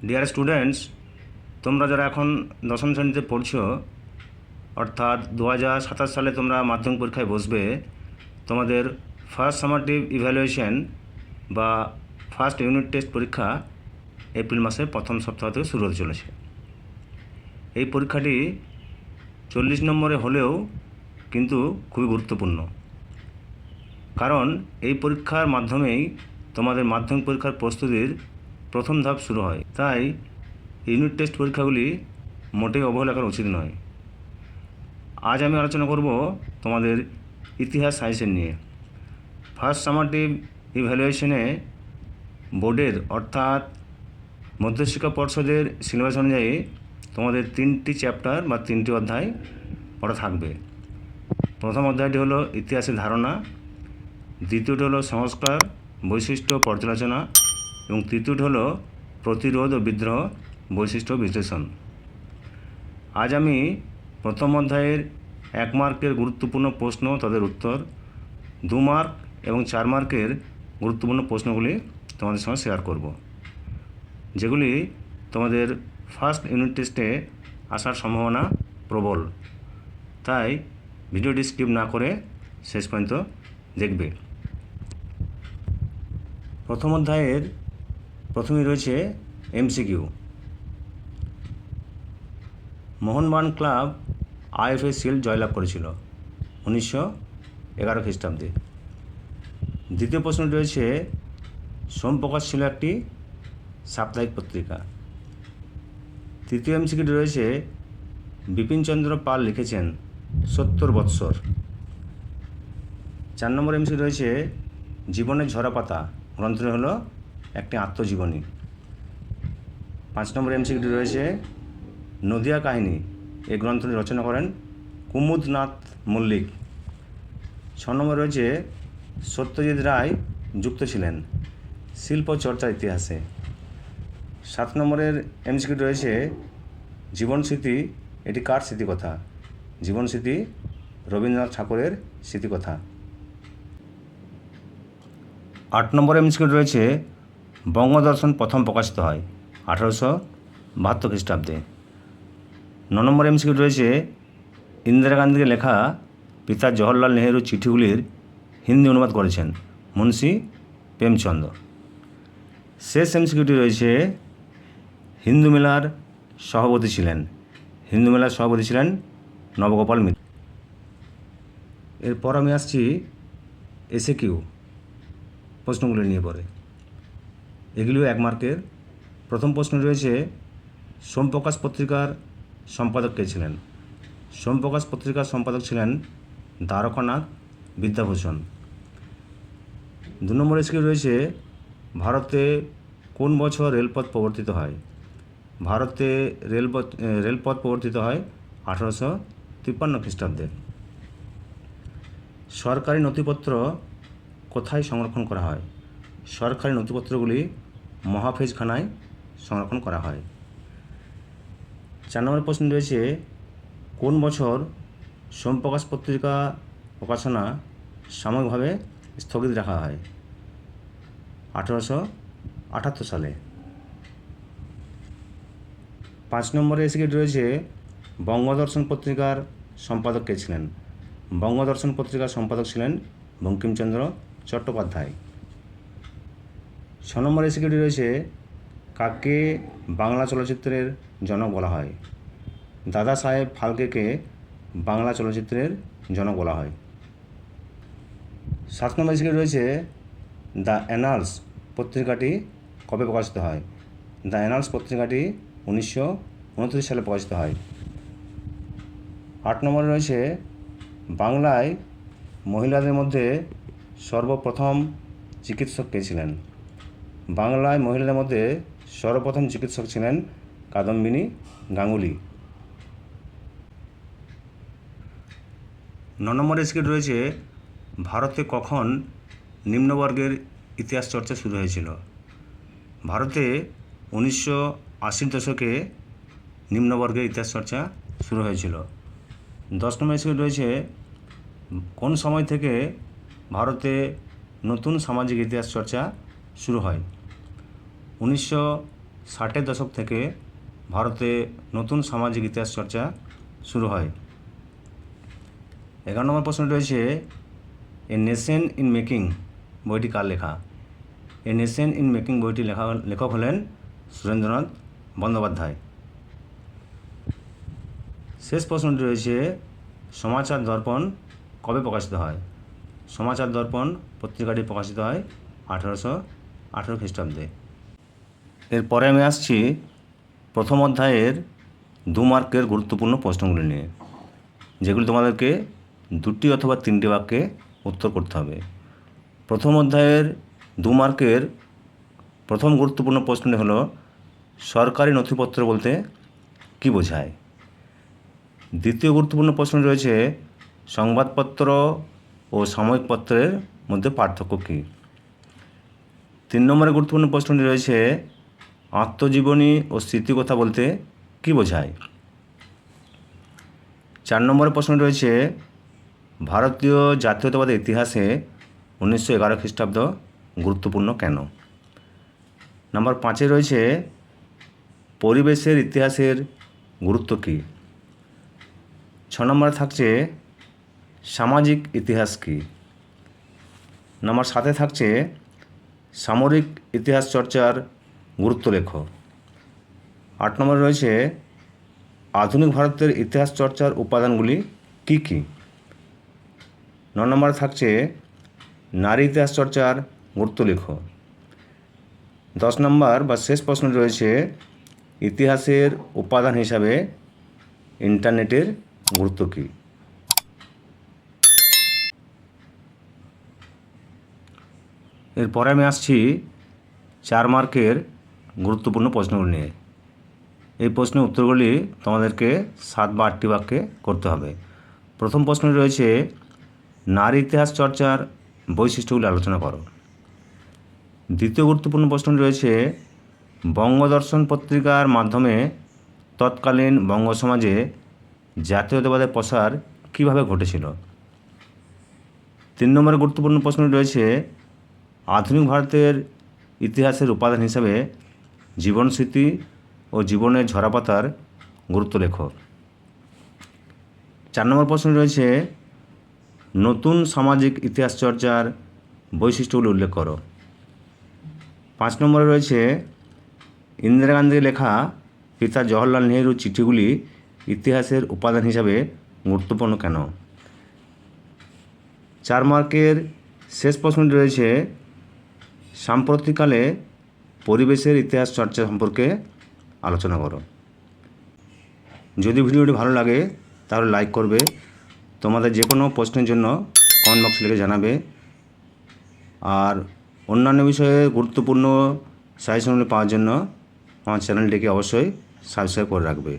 Dear students, তোমরা যারা এখন দশম শ্রেণীতে পড়ছো, অর্থাৎ 2027 সালে তোমরা মাধ্যমিক পরীক্ষায় বসবে, তোমাদের ফার্স্ট সামারটিভ ইভ্যালুয়েশন বা ফার্স্ট ইউনিট টেস্ট পরীক্ষা এপ্রিল মাসের প্রথম সপ্তাহ থেকে শুরু হতে চলেছে। এই পরীক্ষাটি 40 নম্বরে হলেও কিন্তু খুবই গুরুত্বপূর্ণ, কারণ এই পরীক্ষার মাধ্যমেই তোমাদের মাধ্যমিক পরীক্ষার প্রস্তুতির প্রথম ধাপ শুরু হয়। তাই ইউনিট টেস্ট পরীক্ষাগুলি মোটেই অবহেলা করা উচিত নয়। আজ আমি আলোচনা করব তোমাদের ইতিহাস সায়েন্সের নিয়ে। ফার্স্ট সামারটিভ ইভ্যালুয়েশনে বোর্ডের অর্থাৎ মধ্যশিক্ষা পর্ষদের সিলেবাস অনুযায়ী তোমাদের 3টি চ্যাপ্টার বা 3টি অধ্যায় পড়া থাকবে। প্রথম অধ্যায়টি হলো ইতিহাসের ধারণা, দ্বিতীয়টি হলো সংস্কার, বৈশিষ্ট্য, পর্যালোচনা এবং তৃতীয়টি হলো প্রতিরোধ ও বিদ্রোহ, বৈশিষ্ট্য বিশ্লেষণ। আজ আমি প্রথম অধ্যায়ের 1 মার্কের গুরুত্বপূর্ণ প্রশ্ন, তাদের উত্তর, 2 মার্ক এবং 4 মার্কের গুরুত্বপূর্ণ প্রশ্নগুলি তোমাদের সঙ্গে শেয়ার করব, যেগুলি তোমাদের ফার্স্ট ইউনিট টেস্টে আসার সম্ভাবনা প্রবল। তাই ভিডিওটি স্কিপ না করে শেষ পর্যন্ত দেখবে। প্রথম অধ্যায়ের প্রথমেই রয়েছে MCQ. Mohun Bagan club IFA shield জয়লাভ করেছিল 1911 খ্রিস্টাব্দে। দ্বিতীয় প্রশ্নটি রয়েছে, সোমপ্রকাশ ছিল একটি সাপ্তাহিক পত্রিকা। তৃতীয় এমসিকিউটি রয়েছে, বিপিনচন্দ্র পাল লিখেছেন 70 বৎসর। 4 নম্বর এমসিকিউ রয়েছে, জীবনের ঝরাপাতা গ্রন্থটি হলো একটি আত্মজীবনী। 5 নম্বর এমসিকিউটি রয়েছে, নদিয়া কাহিনী এই গ্রন্থটি রচনা করেন কুমুদনাথ মল্লিক। 6 নম্বর রয়েছে, সত্যজিৎ রায় যুক্ত ছিলেন শিল্প চর্চার ইতিহাসে। 7 নম্বরের এমসিকিউ রয়েছে, জীবন স্মৃতি এটি কার স্মৃতিকথা? জীবন স্মৃতি রবীন্দ্রনাথ ঠাকুরের স্মৃতিকথা। 8 নম্বর এমসিকিউ রয়েছে, বঙ্গদর্শন প্রথম প্রকাশিত হয় 1872 খ্রিস্টাব্দে। 9 নম্বর এমসিকিউ রয়েছে, ইন্দিরা গান্ধীকে লেখা পিতা জওহরলাল নেহেরুর চিঠিগুলির হিন্দি অনুবাদ করেছেন মুন্সি প্রেমচন্দ। শেষ এমসিকিউটি রয়েছে, হিন্দু মেলার সভাপতি ছিলেন নবগোপাল মিত্র। এরপর আমি আসছি এসএকিউ প্রশ্নগুলি নিয়ে পড়ে। এগুলিও 1 মার্কের। প্রথম প্রশ্ন রয়েছে, সোমপ্রকাশ পত্রিকার সম্পাদক কে ছিলেন? সোমপ্রকাশ পত্রিকার সম্পাদক ছিলেন দ্বারকানাথ বিদ্যাভূষণ। 2 নম্বর এসকিউ রয়েছে, ভারতে কোন বছর রেলপথ প্রবর্তিত হয়? ভারতে রেলপথ প্রবর্তিত হয় 1853 খ্রিস্টাব্দে। সরকারি নথিপত্র কোথায় সংরক্ষণ করা হয়? সরকারি নথিপত্রগুলি মহাফেজখানায় সংরক্ষণ করা হয়। 4 নম্বর প্রশ্ন রয়েছে, কোন বছর সোমপ্রকাশ পত্রিকা প্রকাশনা সাময়িকভাবে স্থগিত রাখা হয়? 1878 সালে। 5 নম্বরে এসে রয়েছে, বঙ্গদর্শন পত্রিকার সম্পাদক কে ছিলেন? বঙ্গদর্শন পত্রিকার সম্পাদক ছিলেন বঙ্কিমচন্দ্র চট্টোপাধ্যায়। 6 নম্বর এসিকিউটি রয়েছে, কাকে বাংলা চলচ্চিত্রের জনক বলা হয়? দাদা সাহেব ফালকেকে বাংলা চলচ্চিত্রের জনক বলা হয়। 7 নম্বর এসিকিউটি রয়েছে, দ্য অ্যানালস পত্রিকাটি কবে প্রকাশিত হয়? দ্য অ্যানালস পত্রিকাটি 1929 সালে প্রকাশিত হয়। 8 নম্বরে রয়েছে, বাংলায় মহিলাদের মধ্যে সর্বপ্রথম চিকিৎসক কে ছিলেন? বাংলায় মহিলাদের মধ্যে সর্বপ্রথম চিকিৎসক ছিলেন কাদম্বিনী গাঙ্গুলি। 9 নম্বর এসকিউ রয়েছে, ভারতে কখন নিম্নবর্গের ইতিহাস চর্চা শুরু হয়েছিল? ভারতে 1980 দশকে নিম্নবর্গের ইতিহাস চর্চা শুরু হয়েছিল। 10 নম্বর এসকিউ রয়েছে, কোন সময় থেকে ভারতে নতুন সামাজিক ইতিহাস চর্চা শুরু হয়? ষাটের দশক থেকে ভারতে নতুন সামাজিক ইতিহাস চর্চা শুরু হয়। 11 নম্বর প্রশ্ন রয়েছে এ নেশন ইন মেকিং বইটি কার লেখা? এ নেশন ইন মেকিং বইটি লেখক হলেন সুরেন্দ্রনাথ বন্দ্যোপাধ্যায়। শেষ প্রশ্নটি রয়েছে সমাচার দর্পণ কবে প্রকাশিত হয়? সমাচার দর্পণ পত্রিকাটি প্রকাশিত হয় 1818 খ্রিস্টাব্দে। এরপরে আমি আসছি প্রথম অধ্যায়ের 2 মার্কের গুরুত্বপূর্ণ প্রশ্নগুলি নিয়ে, যেগুলি তোমাদেরকে 2টি অথবা 3টি বাক্যে উত্তর করতে হবে। প্রথম অধ্যায়ের 2 মার্কের প্রথম গুরুত্বপূর্ণ প্রশ্নটি হলো সরকারি নথিপত্র বলতে কী বোঝায়? দ্বিতীয় গুরুত্বপূর্ণ প্রশ্ন রয়েছে সংবাদপত্র ও সাময়িক পত্রের মধ্যে পার্থক্য কী? 3 নম্বরের গুরুত্বপূর্ণ প্রশ্নটি রয়েছে আত্মজীবনী ও স্মৃতিকথা বলতে কী বোঝায়? 4 নম্বরের প্রশ্ন রয়েছে ভারতীয় জাতীয়তাবাদের ইতিহাসে 1911 খ্রিস্টাব্দ গুরুত্বপূর্ণ কেন? নাম্বার 5 রয়েছে পরিবেশের ইতিহাসের গুরুত্ব কী? 6 নম্বরে থাকছে সামাজিক ইতিহাস কী? নাম্বার 7 থাকছে সামরিক ইতিহাস চর্চার গুরুত্ব লেখো। 8 নম্বরে রয়েছে আধুনিক ভারতের ইতিহাস চর্চার উপাদানগুলি কী কী? 9 নম্বরে থাকছে নারী ইতিহাস চর্চার গুরুত্ব লেখো। 10 নম্বর বা শেষ প্রশ্ন রয়েছে ইতিহাসের উপাদান হিসাবে ইন্টারনেটের গুরুত্ব কী? এরপরে আমি আসছি 4 মার্কের গুরুত্বপূর্ণ প্রশ্নগুলি নিয়ে। এই প্রশ্নের উত্তরগুলি তোমাদেরকে 7 বা 8টি বাক্যে করতে হবে। প্রথম প্রশ্ন রয়েছে নারী ইতিহাস চর্চার বৈশিষ্ট্যগুলি আলোচনা করো। দ্বিতীয় গুরুত্বপূর্ণ প্রশ্ন রয়েছে বঙ্গদর্শন পত্রিকার মাধ্যমে তৎকালীন বঙ্গ সমাজে জাতীয়তাবাদের প্রসার কীভাবে ঘটেছিল? 3 নম্বরের গুরুত্বপূর্ণ প্রশ্ন রয়েছে আধুনিক ভারতের ইতিহাসের উপাদান হিসাবে জীবনস্মৃতি ও জীবনের ঝরাপাতার গুরুত্ব লেখো। 4 নম্বর প্রশ্ন রয়েছে নতুন সামাজিক ইতিহাস চর্চার বৈশিষ্ট্যগুলি উল্লেখ করো। 5 নম্বরে রয়েছে ইন্দিরা গান্ধীর লেখা পিতা জওহরলাল নেহরুর চিঠিগুলি ইতিহাসের উপাদান হিসাবে গুরুত্বপূর্ণ কেন? 4 মার্কের শেষ প্রশ্নটি রয়েছে সাম্প্রতিককালে পরিবেশের ইতিহাস চর্চা সম্পর্কে আলোচনা করো। যদি ভিডিওটি ভালো লাগে তাহলে লাইক করবে। তোমাদের যে কোনো প্রশ্নের জন্য কমেন্ট বক্সে লিখে জানাবে। আর অন্যান্য বিষয়ে গুরুত্বপূর্ণ সাজেশনগুলি পাওয়ার জন্য আমার চ্যানেলটিকে অবশ্যই সাবস্ক্রাইব করে রাখবে।